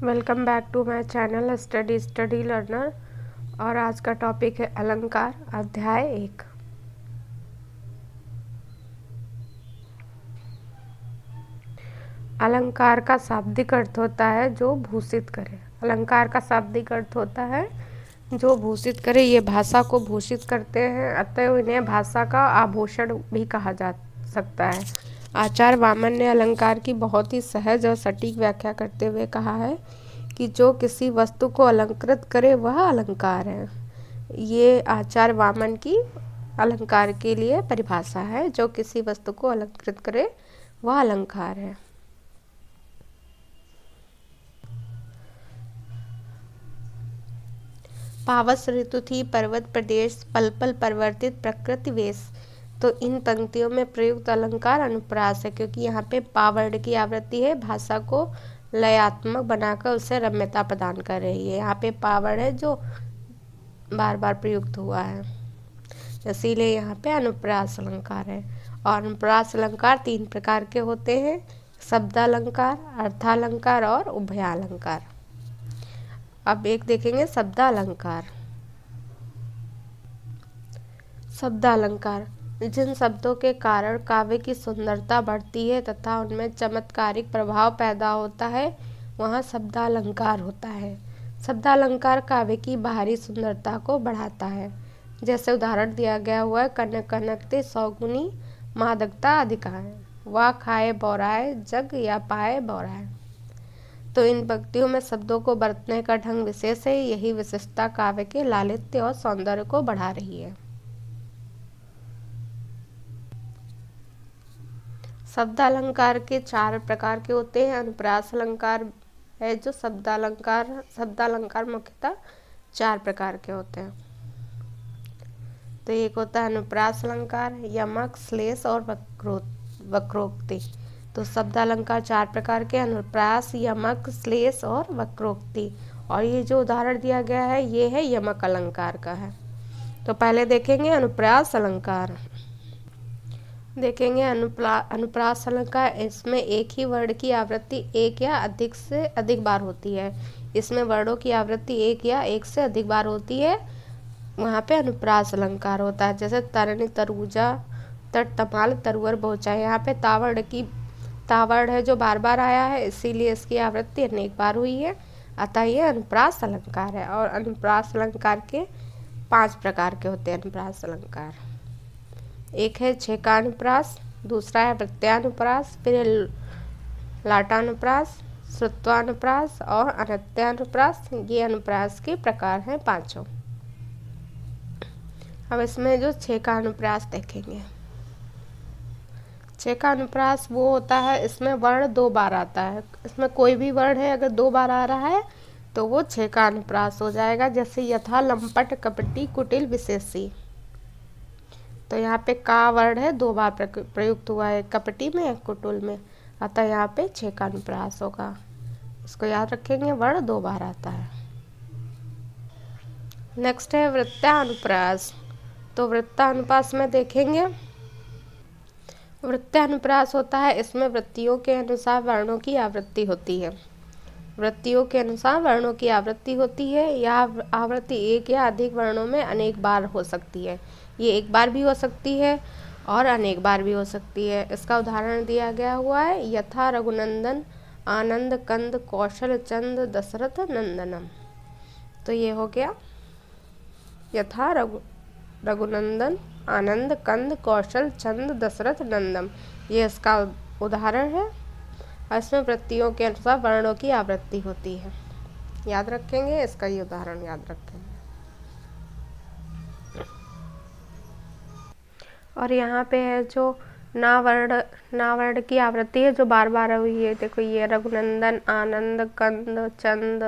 Welcome back to my channel study learner. और आज का टॉपिक है अलंकार, अध्याय 1। अलंकार का शाब्दिक अर्थ होता है जो भूषित करे। अलंकार का शाब्दिक अर्थ होता है जो भूषित करे। ये भाषा को भूषित करते हैं, अतएव इन्हें भाषा का आभूषण भी कहा जा सकता है। आचार्य वामन ने अलंकार की बहुत ही सहज और सटीक व्याख्या करते हुए कहा है कि जो किसी वस्तु को अलंकृत करे वह अलंकार है। ये आचार्य वामन की अलंकार के लिए परिभाषा है। जो किसी वस्तु को अलंकृत करे वह अलंकार है। पावस ऋतु थी पर्वत प्रदेश, पल पल परिवर्तित प्रकृति वेश। तो इन पंक्तियों में प्रयुक्त अलंकार अनुप्रास है, क्योंकि यहाँ पे पावड़ की आवृत्ति है, भाषा को लयात्मक बनाकर उसे रम्यता प्रदान कर रही है। यहाँ पे पावड़ है जो बार बार प्रयुक्त हुआ है, इसीलिए यहाँ पे अनुप्रास अलंकार है। और अनुप्रास अलंकार 3 प्रकार के होते हैं: शब्दालंकार, अर्थालंकार और उभयालंकार। अब एक देखेंगे शब्दालंकार। शब्दालंकार जिन शब्दों के कारण काव्य की सुंदरता बढ़ती है तथा उनमें चमत्कारिक प्रभाव पैदा होता है, वहाँ शब्दालंकार होता है। शब्दालंकार काव्य की बाहरी सुंदरता को बढ़ाता है। जैसे उदाहरण दिया गया हुआ है: कनक कनकते सौगुनी मादकता अधिकाए, वाह खाए बौराए जग या पाए बौराए। तो इन पंक्तियों में शब्दों को बरतने का ढंग विशेष है। यही विशिष्टता काव्य के लालित्य और सौंदर्य को बढ़ा रही है। शब्दालंकार के 4 प्रकार के होते हैं। अनुप्रास अलंकार है जो शब्दालंकार मुख्यतः 4 प्रकार के होते हैं। तो एक होता है अनुप्रास अलंकार, यमक, श्लेष और वक्रोक्ति। तो शब्दालंकार 4 प्रकार के: अनुप्रास, यमक, श्लेष और वक्रोक्ति। और ये जो उदाहरण दिया गया है ये है यमक अलंकार का है। तो पहले देखेंगे अनुप्रास अलंकार। देखेंगे अनुप्रास अलंकार। इसमें एक ही वर्ण की आवृत्ति एक या अधिक से अधिक बार होती है। इसमें वर्णों की आवृत्ति एक या एक से अधिक बार होती है, वहाँ पे अनुप्रास अलंकार होता है। जैसे तरनी तरबूजा, तट तमाल तरुअर बहुचा। यहाँ पे तावड़ है जो बार बार आया है, इसीलिए इसकी आवृत्ति अनेक बार हुई है, अतः ये अनुप्रास अलंकार है। और अनुप्रास अलंकार के 5 प्रकार के होते हैं। अनुप्रास अलंकार एक है छेकानुप्रास, दूसरा है वृत्त्यानुप्रास, फिर लाटानुप्रास, श्रुत्वानुप्रास और अनत्यानुप्रास। ये अनुप्रास के प्रकार हैं 5। अब इसमें जो छेकानुप्रास देखेंगे। छेकानुप्रास वो होता है इसमें वर्ण 2 बार आता है। इसमें कोई भी वर्ण है अगर 2 बार आ रहा है तो वो छेकानुप्रास हो जाएगा। जैसे यथा, लंपट, कपटी, कुटिल, विशेषी। तो यहाँ पे का वर्ण है 2 बार प्रयुक्त हुआ है, कपटी में या कुटिल में, अतः यहाँ पे छेकानुप्रास होगा। इसको याद रखेंगे, वर्ण 2 बार आता है। नेक्स्ट है वृत्त्यानुप्रास। तो वृत्तानुप्रास में देखेंगे, वृत्त्यानुप्रास होता है इसमें वृत्तियों के अनुसार वर्णों की आवृत्ति होती है। वृत्तियों के अनुसार वर्णों की आवृत्ति होती है। यह आवृत्ति एक या अधिक वर्णों में अनेक बार हो सकती है। ये एक बार भी हो सकती है और अनेक बार भी हो सकती है। इसका उदाहरण दिया गया हुआ है: यथा रघुनंदन आनंद कंद कौशल चंद दशरथ नंदनम। तो ये हो गया यथा रघुनंदन आनंद कंद कौशल चंद दशरथ नंदम, ये इसका उदाहरण है। और इसमें वृत्तियों के अनुसार वर्णों की आवृत्ति होती है। याद रखेंगे, इसका ये उदाहरण याद रखेंगे। और यहाँ पे है जो नावर्ण की आवृत्ति है जो बार बार हुई है। देखो ये रघुनंदन आनंद कंद चंद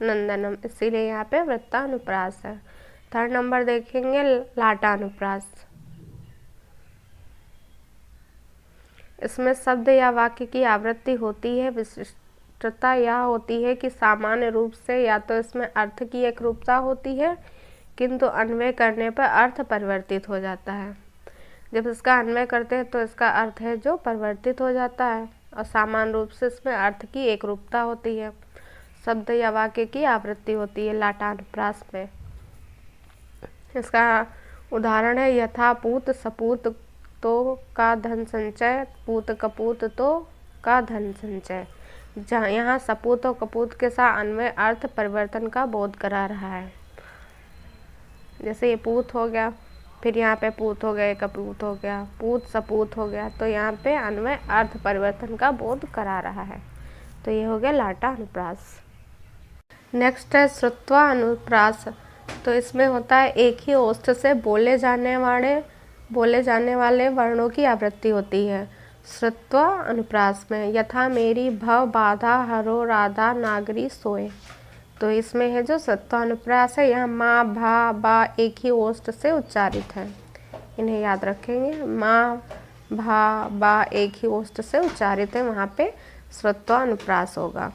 नंदनम, इसीलिए यहाँ पे वृत्तानुप्रास है। 3rd नंबर देखेंगे लाटानुप्रास। इसमें शब्द या वाक्य की आवृत्ति होती है। विशिष्टता यह होती है कि सामान्य रूप से या तो इसमें अर्थ की एक रूपता होती है, किंतु अन्वय करने पर अर्थ परिवर्तित हो जाता है। जब इसका अन्वय करते हैं तो इसका अर्थ है जो परिवर्तित हो जाता है, और सामान्य रूप से इसमें अर्थ की एक रूपता होती है। शब्द या वाक्य की आवृत्ति होती है लाटा अनुप्रास में। इसका उदाहरण है यथा पूत सपूत तो का धन संचय, पूत कपूत तो का धन संचय। जहाँ यहाँ सपूत और कपूत के साथ अन्वय अर्थ परिवर्तन का बोध करा रहा है। जैसे ये पूत हो गया, फिर यहाँ पे पूत हो गया, कपूत हो गया, पूत सपूत हो गया, तो यहाँ पे अन्वय अर्थ परिवर्तन का बोध करा रहा है। तो ये हो गया लाटा अनुप्रास। नेक्स्ट है श्रुत्वा अनुप्रास। तो इसमें होता है एक ही ओष्ठ से बोले जाने वाले वर्णों की आवृत्ति होती है श्रुत्वा अनुप्रास में। यथा मेरी भव बाधा हरो राधा नागरी सोए। तो इसमें है जो श्रुत्वा अनुप्रास है, यहाँ माँ भा बा एक ही ओष्ठ से उच्चारित है, इन्हें याद रखेंगे। माँ भा बा एक ही ओष्ठ से उच्चारित है, वहाँ पे श्रुत्वा अनुप्रास होगा।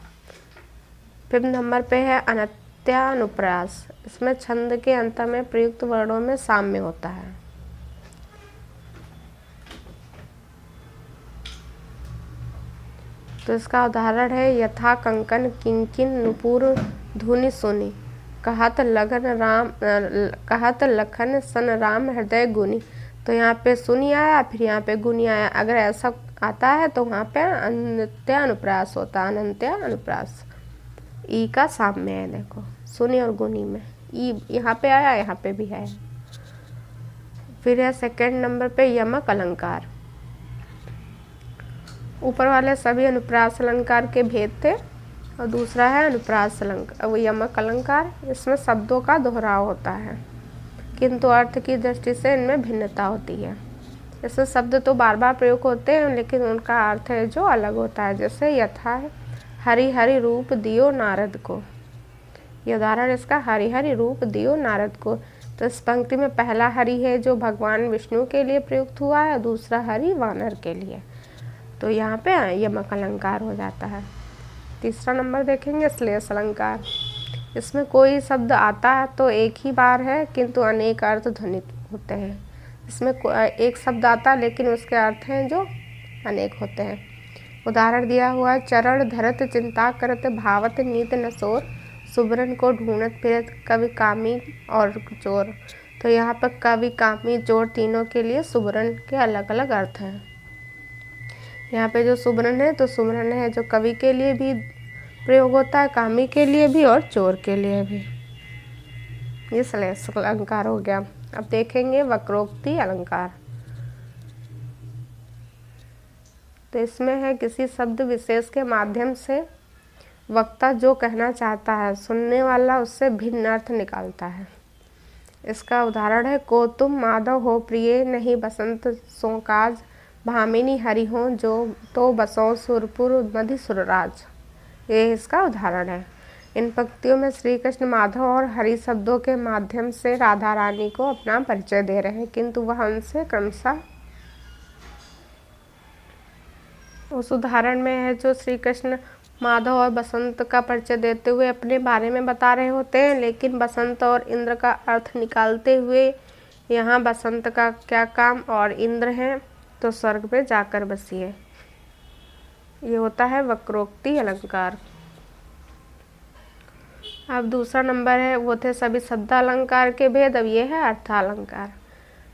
5 नंबर पे है अनत्यानुप्रास। इसमें छंद के अंत में प्रयुक्त वर्णों में साम्य होता है। तो इसका उदाहरण है यथा कंकन किंकिन नुपुर धुनि सुनी, कहत लखन सन राम हृदय गुनी। तो यहाँ पे सुनी आया, फिर यहाँ पे गुनी आया। अगर ऐसा आता है तो वहाँ पे अनत्यानुप्रास होता है, अनंत्यानुप्रास। ई का साम्य है, देखो सुनी और गुनी में ई यहाँ पे आया, यहाँ पे भी है। फिर है 2 नंबर पे यमक अलंकार। ऊपर वाले सभी अनुप्रास अलंकार के भेद थे और दूसरा है अनुप्रास अलंकार, वो यमक अलंकार। इसमें शब्दों का दोहराव होता है किंतु अर्थ की दृष्टि से इनमें भिन्नता होती है। इसमें शब्द तो बार बार प्रयोग होते हैं लेकिन उनका अर्थ है जो अलग होता है। जैसे यथा हरि हरि रूप दियो नारद को, ये उदाहरण इसका हरि हरि रूप दियो नारद को। तो इस पंक्ति में पहला हरि है जो भगवान विष्णु के लिए प्रयुक्त हुआ है, दूसरा हरि वानर के लिए। तो यहाँ पे यमक अलंकार हो जाता है। 3 नंबर देखेंगे श्लेष अलंकार। इसमें कोई शब्द आता है तो एक ही बार है किंतु अनेक अर्थ ध्वनित होते हैं। इसमें एक शब्द आता है लेकिन उसके अर्थ हैं जो अनेक होते हैं। उदाहरण दिया हुआ है चरण धरत चिंता करत भावत नीत नसोर, सुबरन को ढूंढत फिरत कवि कामी और चोर। तो यहाँ पर कवि कामी चोर तीनों के लिए सुबरन के अलग अलग अर्थ हैं। यहाँ पे जो सुबरन है तो सुबरन है जो कवि के लिए भी प्रयोग होता है, कामी के लिए भी और चोर के लिए भी। ये श्लेष अलंकार हो गया। अब देखेंगे वक्रोक्ति अलंकार। तो इसमें है किसी शब्द विशेष के माध्यम से वक्ता जो कहना चाहता है सुनने वाला उससे भिन्न अर्थ निकालता है। इसका उदाहरण है को तुम माधव हो प्रिय नहीं बसंत सो काज, भामिनी हरि हो जो तो बसो सुरपुर मधि सुरराज। ये इसका उदाहरण है। इन पंक्तियों में श्री कृष्ण माधव और हरि शब्दों के माध्यम से राधा रानी को अपना परिचय दे रहे हैं किंतु वह उनसे क्रमशः उस उदाहरण में है जो श्री कृष्ण माधव और बसंत का परिचय देते हुए अपने बारे में बता रहे होते हैं, लेकिन बसंत और इंद्र का अर्थ निकालते हुए यहाँ बसंत का क्या काम और इंद्र हैं तो स्वर्ग में जाकर बसिए। ये होता है वक्रोक्ति अलंकार। अब 2 नंबर है, वो थे सभी शब्दालंकार के भेद। अब ये है अर्थालंकार।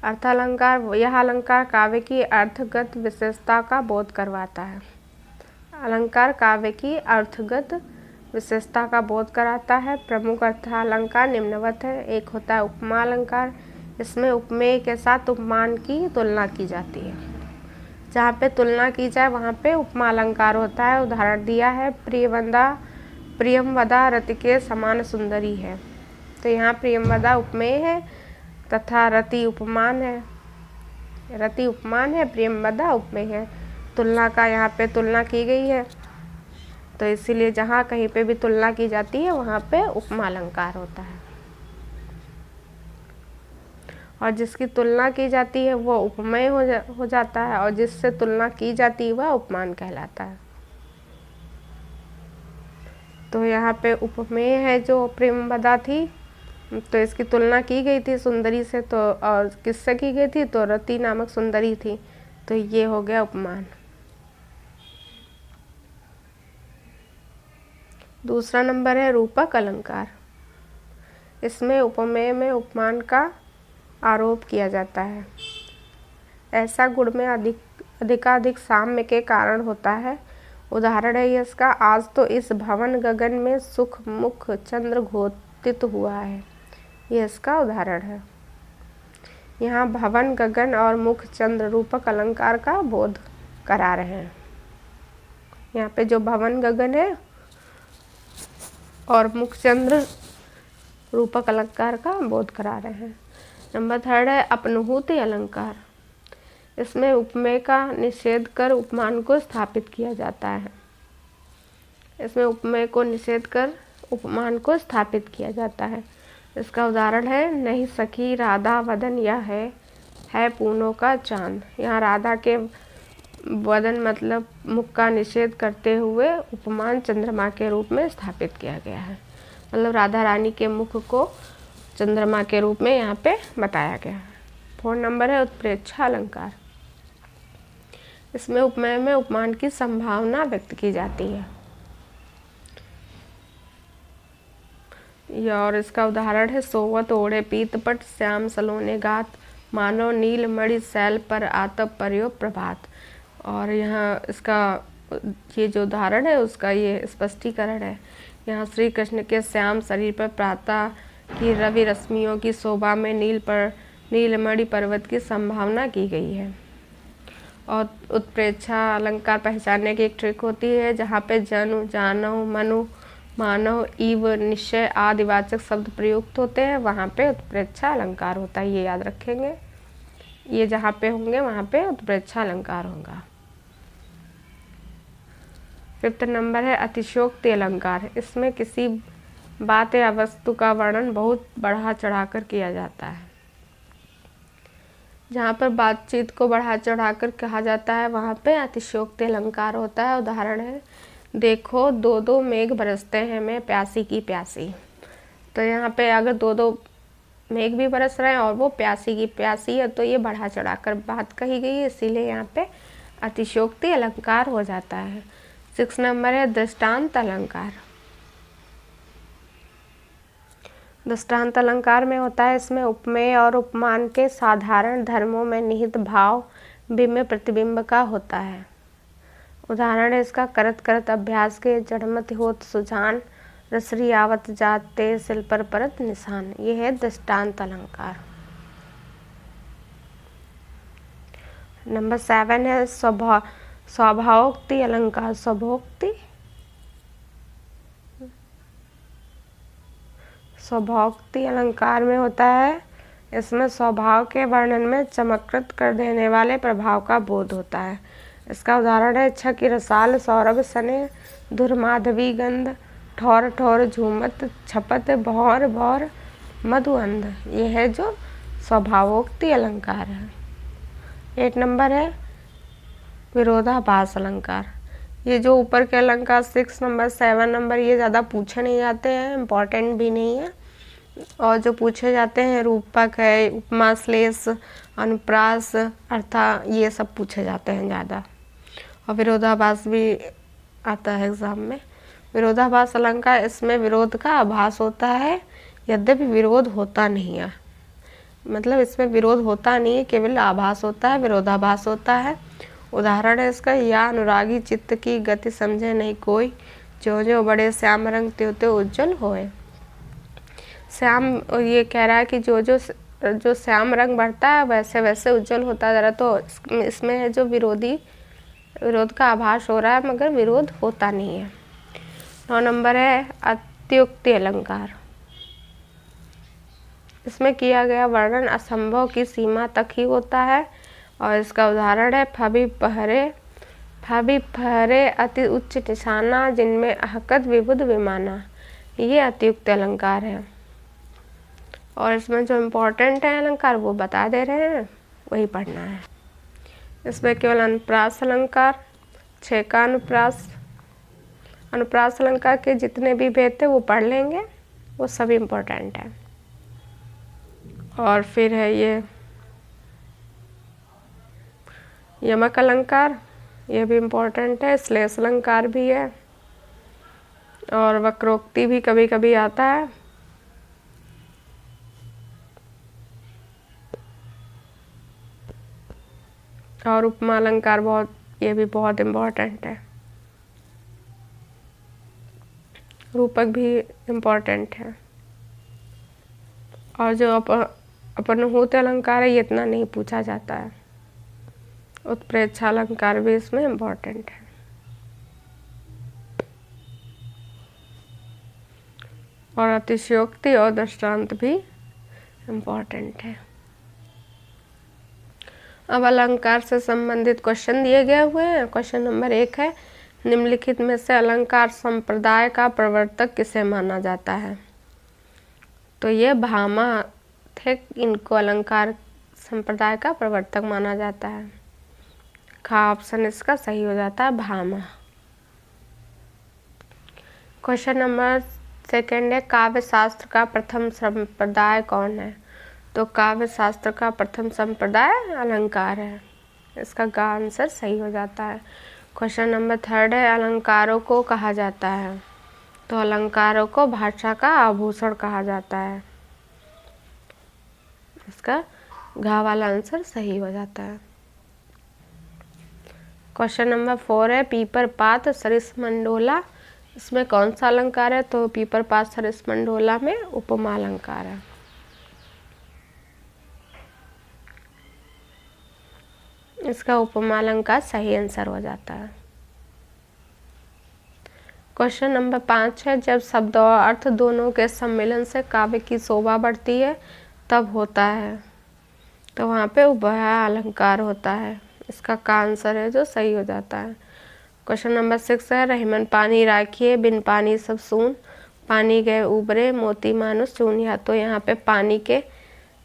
अर्थालंकार यह अलंकार काव्य की अर्थगत विशेषता का बोध करवाता है। अलंकार काव्य की अर्थगत विशेषता का बोध कराता है। प्रमुख अर्थालंकार निम्नवत है। एक होता है उपमा अलंकार। इसमें उपमेय के साथ उपमान की तुलना की जाती है। जहाँ पे तुलना की जाए वहाँ पे उपमा अलंकार होता है। उदाहरण दिया है प्रियमवदा रति के समान सुंदरी है। तो यहाँ प्रियमवदा उपमेय है तथा रति उपमान है। रति उपमान है, प्रियमवदा उपमेय है। तुलना का यहाँ पे तुलना की गई है तो इसीलिए जहाँ कहीं पे भी तुलना की जाती है वहाँ पे उपमा अलंकार होता है। और जिसकी तुलना की जाती है वो उपमेय हो जाता है और जिससे तुलना की जाती है वह उपमान कहलाता है। तो यहाँ पे उपमेय है जो प्रेमवदा थी तो इसकी तुलना की गई थी सुंदरी से, तो और किससे की गई थी तो रति नामक सुंदरी थी। तो ये हो गया उपमान। दूसरा नंबर है रूपक अलंकार। इसमें उपमेय में उपमान का आरोप किया जाता है। ऐसा गुण में अधिकाधिक साम्य के कारण होता है। उदाहरण है ये इसका, आज तो इस भवन गगन में सुख मुख चंद्र घोषित हुआ है। ये इसका उदाहरण है। यहाँ भवन गगन और मुख चंद्र रूपक अलंकार का बोध करा रहे हैं। यहाँ पे जो भवन गगन है और मुख चंद्र रूपक अलंकार का बोध करा रहे हैं। नंबर 3 है अपनुहूति अलंकार। इसमें उपमेय का निषेध कर उपमान को स्थापित किया जाता है। इसमें उपमेय को निषेध कर उपमान को स्थापित किया जाता है। इसका उदाहरण है, नहीं सखी राधा वदन यह है पूनों का चांद। यहाँ राधा के वदन मतलब मुख का निषेध करते हुए उपमान चंद्रमा के रूप में स्थापित किया गया है। मतलब राधा रानी के मुख को चंद्रमा के रूप में यहाँ पे बताया गया है। 4 नंबर है उत्प्रेक्षा अलंकार। इसमें उपमेय में उपमान की संभावना व्यक्त की जाती है। और इसका उदाहरण है, सोवत ओढ़े पीतपट श्याम सलोने गात, मानो नील मणि शैल पर आतप पर्यो प्रभात। और यहाँ इसका ये जो उदाहरण है उसका ये स्पष्टीकरण है। यहाँ श्री कृष्ण के श्याम शरीर पर प्रातः की रवि रश्मियों की शोभा में नीलमणि पर्वत की संभावना की गई है। और उत्प्रेक्षा अलंकार पहचानने की एक ट्रिक होती है, जहाँ पे जनु जानव मनु मानव इव निश्चय आदिवाचक शब्द प्रयुक्त होते हैं, वहाँ पे उत्प्रेक्षा अलंकार होता है। ये याद रखेंगे, ये जहाँ पे होंगे वहाँ पे उत्प्रेक्षा अलंकार होगा। 5 नंबर है अतिशयोक्ति अलंकार। इसमें किसी बात या वस्तु का वर्णन बहुत बढ़ा चढ़ाकर किया जाता है। जहाँ पर बातचीत को बढ़ा चढ़ाकर कहा जाता है वहाँ पे अतिशयोक्ति अलंकार होता है। उदाहरण है, देखो 2-2 मेघ बरसते हैं, मैं प्यासी की प्यासी। तो यहाँ पे अगर 2-2 मेघ भी बरस रहे हैं और वो प्यासी की प्यासी है, तो ये बढ़ा चढ़ाकर बात कही गई है, इसीलिए यहाँ पे अतिशयोक्ति अलंकार हो जाता है। 6 नंबर है दृष्टांत अलंकार। दृष्टांत अलंकार में होता है, इसमें उपमेय और उपमान के साधारण धर्मों में निहित भाव बिंब प्रतिबिंब का होता है। उदाहरण है इसका, करत करत अभ्यास के जड़मत होत सुजान, रसरी आवत जाते सिल पर परत निशान। ये है दृष्टांत अलंकार। नंबर 7 है स्वभावोक्ति अलंकार। स्वभावोक्ति अलंकार में होता है, इसमें स्वभाव के वर्णन में चमत्कृत कर देने वाले प्रभाव का बोध होता है। इसका उदाहरण है, छक रसाल सौरभ सने धुर माधवी गंध, ठौर ठौर झूमत छपत भौर भौर मधुअंध। ये है जो स्वभावोक्ति अलंकार है। 8 नंबर है विरोधाभास अलंकार। ये जो ऊपर के अलंकार 6 नंबर 7 नंबर ये ज़्यादा पूछे नहीं जाते हैं, इम्पॉर्टेंट भी नहीं है। और जो पूछे जाते हैं रूपक है, उपमा श्लेष अनुप्रास अर्थात ये सब पूछे जाते हैं ज़्यादा। और विरोधाभास भी आता है एग्ज़ाम में। विरोधाभास अलंकार, इसमें विरोध का आभास होता है, यद्यपि विरोध होता नहीं है। मतलब इसमें विरोध होता नहीं है, केवल आभास होता है, विरोधाभास होता है। उदाहरण है इसका, या अनुरागी चित्त की गति समझे नहीं कोई, जो जो बड़े श्याम रंग त्यों त्यों उज्जवल होए। श्याम ये कह रहा है कि जो श्याम रंग बढ़ता है वैसे वैसे उज्जवल होता जा रहा। तो इसमें है जो विरोध का आभास हो रहा है, मगर विरोध होता नहीं है। 9 नंबर है अत्युक्ति अलंकार। इसमें किया गया वर्णन असंभव की सीमा तक ही होता है। और इसका उदाहरण है, फबी पहरे अति उच्च निशाना, जिनमें अहकत विबुध विमाना। ये अतियुक्त अलंकार है। और इसमें जो इम्पोर्टेंट है अलंकार वो बता दे रहे हैं, वही पढ़ना है। इसमें केवल अनुप्रास अलंकार, 6 का अनुप्रास अलंकार के जितने भी भेद थे वो पढ़ लेंगे, वो सभी इम्पोर्टेंट है। और फिर है ये यमक अलंकार, ये भी इम्पोर्टेंट है। श्लेष अलंकार भी है। और वक्रोक्ति भी कभी कभी आता है। और उपमा अलंकार ये भी बहुत इम्पोर्टेंट है। रूपक भी इम्पोर्टेंट है। और जो अपनहूत अलंकार है ये इतना नहीं पूछा जाता है। उत्प्रेक्षा अलंकार भी इसमें इम्पोर्टेंट है। और अतिशयोक्ति और दृष्टांत भी इम्पोर्टेंट है। अब अलंकार से संबंधित क्वेश्चन दिए गए हुए हैं। क्वेश्चन नंबर 1 है, निम्नलिखित में से अलंकार संप्रदाय का प्रवर्तक किसे माना जाता है? तो ये भामा थे, इनको अलंकार संप्रदाय का प्रवर्तक माना जाता है। खा ऑप्शन इसका सही हो जाता है, भामा। क्वेश्चन नंबर 2 है, काव्य शास्त्र का प्रथम संप्रदाय कौन है? तो काव्य शास्त्र का प्रथम संप्रदाय अलंकार है। इसका गा आंसर सही हो जाता है। क्वेश्चन नंबर 3 है, अलंकारों को कहा जाता है? तो अलंकारों को भाषा का आभूषण कहा जाता है। इसका घा वाला आंसर सही हो जाता है। क्वेश्चन नंबर 4 है, पीपर पात सरिसमंडोला, इसमें कौन सा अलंकार है? तो पीपर पात सरिसमंडोला में उपमा अलंकार है। इसका उपमा अलंकार सही आंसर हो जाता है। क्वेश्चन नंबर 5 है, जब शब्द और अर्थ दोनों के सम्मिलन से काव्य की शोभा बढ़ती है तब होता है? तो वहाँ पे उभय अलंकार होता है। इसका का आंसर है जो सही हो जाता है। क्वेश्चन नंबर 6 है, रहीमन पानी राखिए बिन पानी सब सून, पानी गए उबरे मोती मानुष चूनिया। तो यहाँ पे पानी के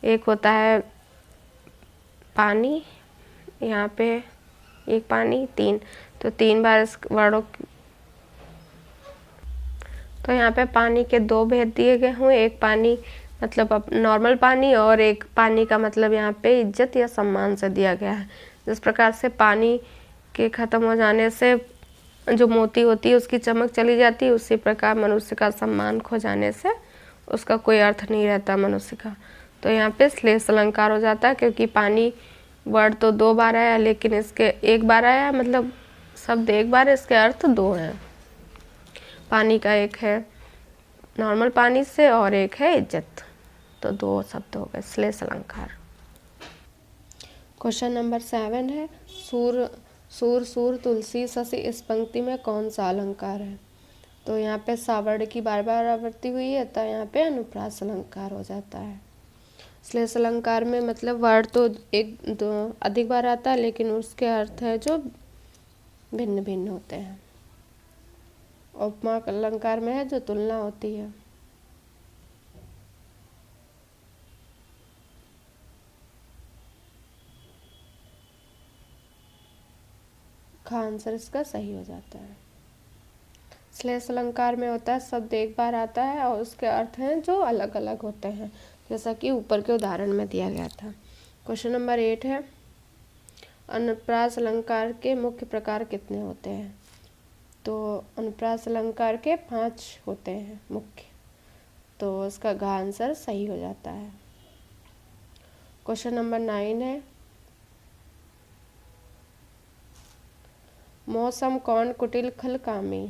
एक होता है पानी, यहाँ पे एक पानी 3, तो 3 बार इस वर्डों तो यहाँ पे पानी के 2 भेद दिए गए हुए। एक पानी मतलब नॉर्मल पानी, और एक पानी का मतलब यहाँ पे इज्जत या सम्मान से दिया गया है। जिस प्रकार से पानी के ख़त्म हो जाने से जो मोती होती है उसकी चमक चली जाती है, उसी प्रकार मनुष्य का सम्मान खो जाने से उसका कोई अर्थ नहीं रहता मनुष्य का। तो यहाँ पे श्लेष अलंकार हो जाता है, क्योंकि पानी वर्ड तो 2 बार आया लेकिन इसके 1 बार आया, मतलब शब्द 1 बार, इसके अर्थ 2 हैं। पानी का एक है नॉर्मल पानी से और एक है इज्जत, तो 2 शब्द हो गए श्लेष अलंकार। क्वेश्चन नंबर 7 है, सूर सूर सूर तुलसी शशि, इस पंक्ति में कौन सा अलंकार है? तो यहाँ पे सावर्ण की बार बार आवृत्ति हुई है, तो यहाँ पे अनुप्रास अलंकार हो जाता है। श्लेष अलंकार में मतलब वर्ड तो 1-2 अधिक बार आता है, लेकिन उसके अर्थ है जो भिन्न भिन्न होते हैं। उपमा अलंकार में है जो तुलना होती है। खा आंसर इसका सही हो जाता है। श्लेष अलंकार में होता है शब्द 1 बार आता है और उसके अर्थ हैं जो अलग अलग होते हैं, जैसा कि ऊपर के उदाहरण में दिया गया था। क्वेश्चन नंबर 8 है, अनुप्रास अलंकार के मुख्य प्रकार कितने होते हैं? तो अनुप्रास अलंकार के 5 होते हैं मुख्य, तो इसका घ आंसर सही हो जाता है। क्वेश्चन नंबर 9 है, मौसम कौन कुटिल खल कामी,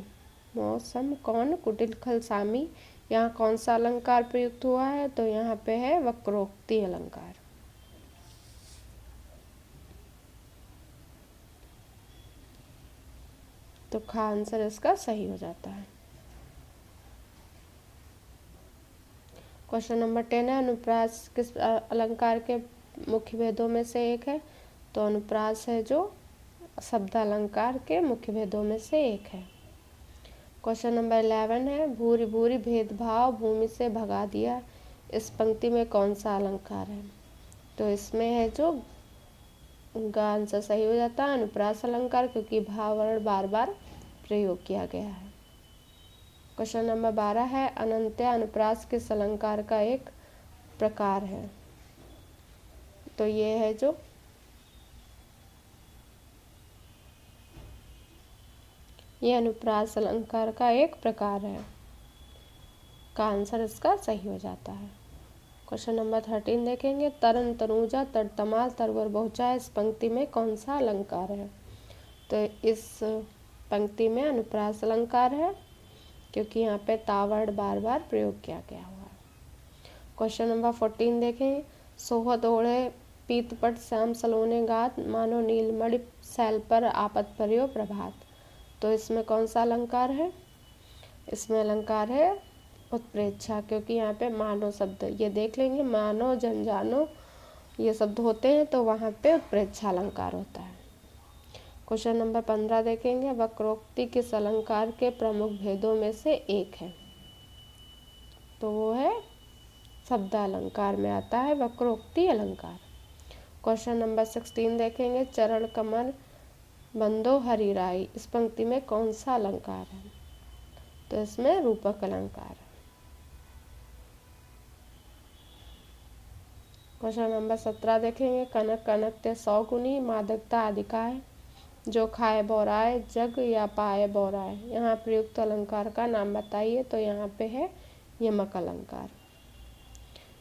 मौसम कौन कुटिल खल सामी, यहाँ कौन सा अलंकार प्रयुक्त हुआ है? तो यहाँ पे है वक्रोक्ति अलंकार। तो खा आंसर इसका सही हो जाता है। क्वेश्चन नंबर 10 है, अनुप्रास किस अलंकार के मुख्य भेदों में से एक है? तो अनुप्रास है जो शब्द अलंकार के मुख्य भेदों में से एक है। क्वेश्चन नंबर 11 है, भूरि भूरि भेदभाव भूमि से भगा दिया, इस पंक्ति में कौन सा अलंकार है? तो इसमें है जो गा आंसर सही हो जाता है, अनुप्रास अलंकार, क्योंकि भाव वर्ण बार बार प्रयोग किया गया है। क्वेश्चन नंबर 12 है, अनंत्य अनुप्रास किस अलंकार का एक प्रकार है? तो ये है जो यह अनुप्रास अलंकार का एक प्रकार है। का आंसर इसका सही हो जाता है। क्वेश्चन नंबर 13 देखेंगे। तरन तनुजा तरतमाल तरवर बहुचा, इस पंक्ति में कौन सा अलंकार है? तो इस पंक्ति में अनुप्रास अलंकार है, क्योंकि यहाँ पे तावड़ बार बार प्रयोग किया गया हुआ है। क्वेश्चन नंबर 14 देखें। सोहत ओढ़े पीतपट श्याम सलोने गात, मानो नीलमणि शैल पर आपत पर्यो प्रभात। तो इसमें कौन सा अलंकार है? इसमें अलंकार है उत्प्रेक्षा, क्योंकि यहाँ पे मानो शब्द ये देख लेंगे, मानो जनजानो ये शब्द होते हैं तो वहाँ पे उत्प्रेक्षा अलंकार होता है। क्वेश्चन नंबर 15 देखेंगे। वक्रोक्ति किस अलंकार के प्रमुख भेदों में से एक है? तो वो है शब्द अलंकार में आता है वक्रोक्ति अलंकार। क्वेश्चन नंबर 16 देखेंगे। चरण कमल बंदो हरिराई, इस पंक्ति में कौन सा अलंकार है? तो इसमें रूपक अलंकार है। क्वेश्चन नंबर 17 देखेंगे। कनक कनकते सौगुनी, मादकता अधिकाय, जो खाए बोराए जग या पाए बोराए। यहाँ प्रयुक्त अलंकार का नाम बताइए। तो यहाँ पे है यमक अलंकार,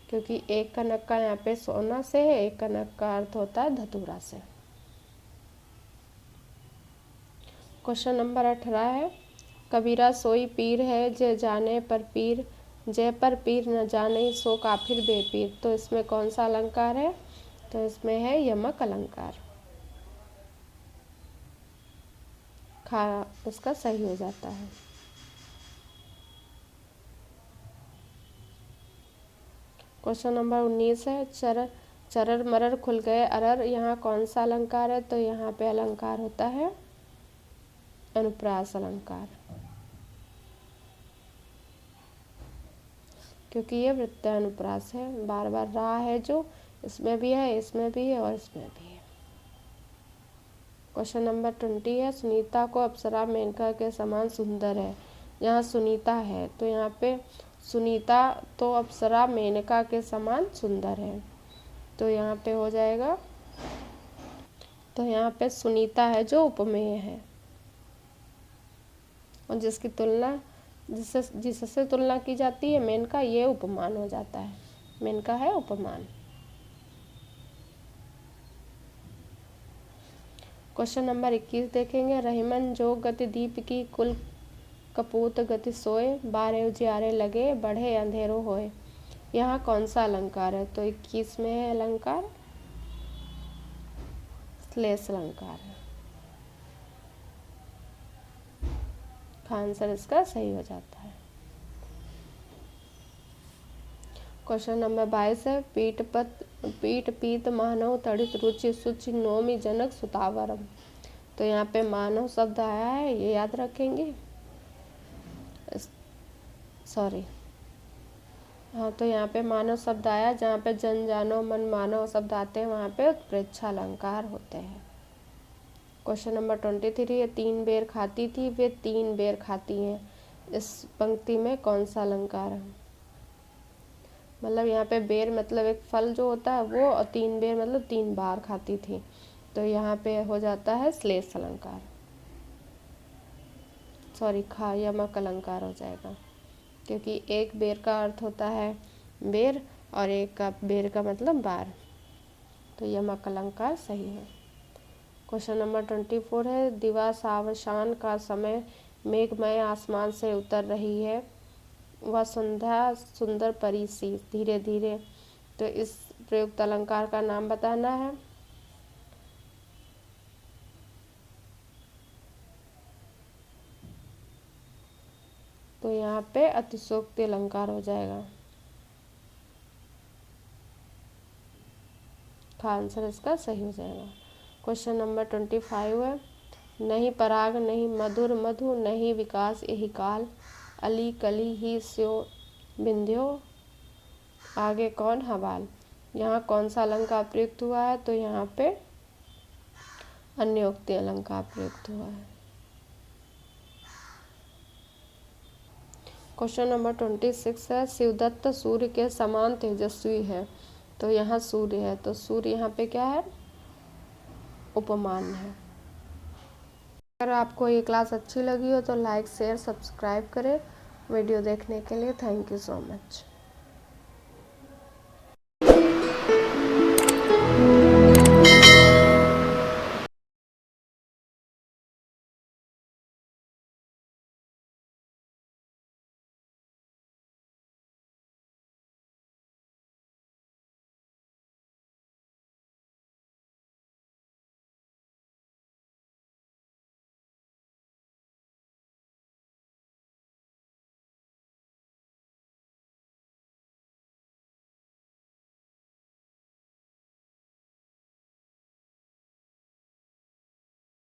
क्योंकि एक कनक का यहाँ पे सोना से है, एक कनक का अर्थ होता है धतूरा से। क्वेश्चन नंबर 18 है। कबीरा सोई पीर है, जे जाने पर पीर, जय पर पीर न जाने सो काफिर बेपीर। तो इसमें कौन सा अलंकार है? तो इसमें है यमक अलंकार। खा उसका सही हो जाता है। क्वेश्चन नंबर 19 है। चरर मरर खुल गए अरर, यहाँ कौन सा अलंकार है? तो यहाँ पे अलंकार होता है अनुप्रास अलंकार, क्योंकि ये वृत्तानुप्रास है। बार बार रहा है जो इसमें भी है, इसमें भी है और इसमें भी है। क्वेश्चन नंबर 20 है। सुनीता को अप्सरा मेनका के समान सुंदर है, यहाँ सुनीता है तो यहाँ पे सुनीता तो अप्सरा मेनका के समान सुंदर है, तो यहाँ पे हो जाएगा, तो यहाँ पे सुनीता है जो उपमेय है, और जिसकी तुलना जिससे तुलना की जाती है मेनका, ये उपमान हो जाता है। मेनका है उपमान। क्वेश्चन नंबर 21 देखेंगे। रहीमन जो गति दीप की, कुल कपूत गति सोए, बारह उजियारे लगे, बढ़े अंधेरो होए। यहाँ कौन सा अलंकार है? तो 21 में है अलंकार श्लेष अलंकार है। आंसर इसका सही हो जाता है। क्वेश्चन नंबर 22 है। पीठ पीत मानव तड़ित रुचि सुचि नोमि जनक सुतावरम। तो यहाँ पे मानव शब्द आया है, ये याद रखेंगे। सॉरी, हाँ, तो यहाँ पे मानव शब्द आया, जहाँ पे जन जानो मन मानव शब्द आते हैं वहाँ पे उत्प्रेक्षा अलंकार होते हैं। क्वेश्चन नंबर 23 है। 3 बेर खाती थी, वे 3 बेर खाती हैं, इस पंक्ति में कौन सा अलंकार है? मतलब यहाँ पे बेर मतलब एक फल जो होता है वो, और 3 बेर मतलब 3 बार खाती थी, तो यहाँ पे हो जाता है श्लेष अलंकार। सॉरी, खा यमक अलंकार हो जाएगा, क्योंकि एक बेर का अर्थ होता है बेर और एक का बेर का मतलब बार, तो यमक अलंकार सही है। क्वेश्चन नंबर 24 है। दिवा सावशान का समय, मेघमय आसमान से उतर रही है, वह संध्या सुंदर परी सी धीरे धीरे। तो इस प्रयुक्त अलंकार का नाम बताना है। तो यहाँ पे अतिशोक्ति अलंकार हो जाएगा। आंसर इसका सही हो जाएगा। क्वेश्चन नंबर 25 है। नहीं पराग नहीं मधुर मधु, नहीं विकास यही काल, अली कली ही स्यो बिंध्यो, आगे कौन हवाल। यहाँ कौन सा अलंकार प्रयुक्त हुआ है? तो यहाँ पे अन्योक्ति अलंकार प्रयुक्त हुआ है। क्वेश्चन नंबर 26 है। शिवदत्त सूर्य के समान तेजस्वी है, तो यहाँ सूर्य है, तो सूर्य यहाँ पे क्या है? उपमान है। अगर आपको ये क्लास अच्छी लगी हो तो लाइक शेयर सब्सक्राइब करें। वीडियो देखने के लिए थैंक यू सो मच।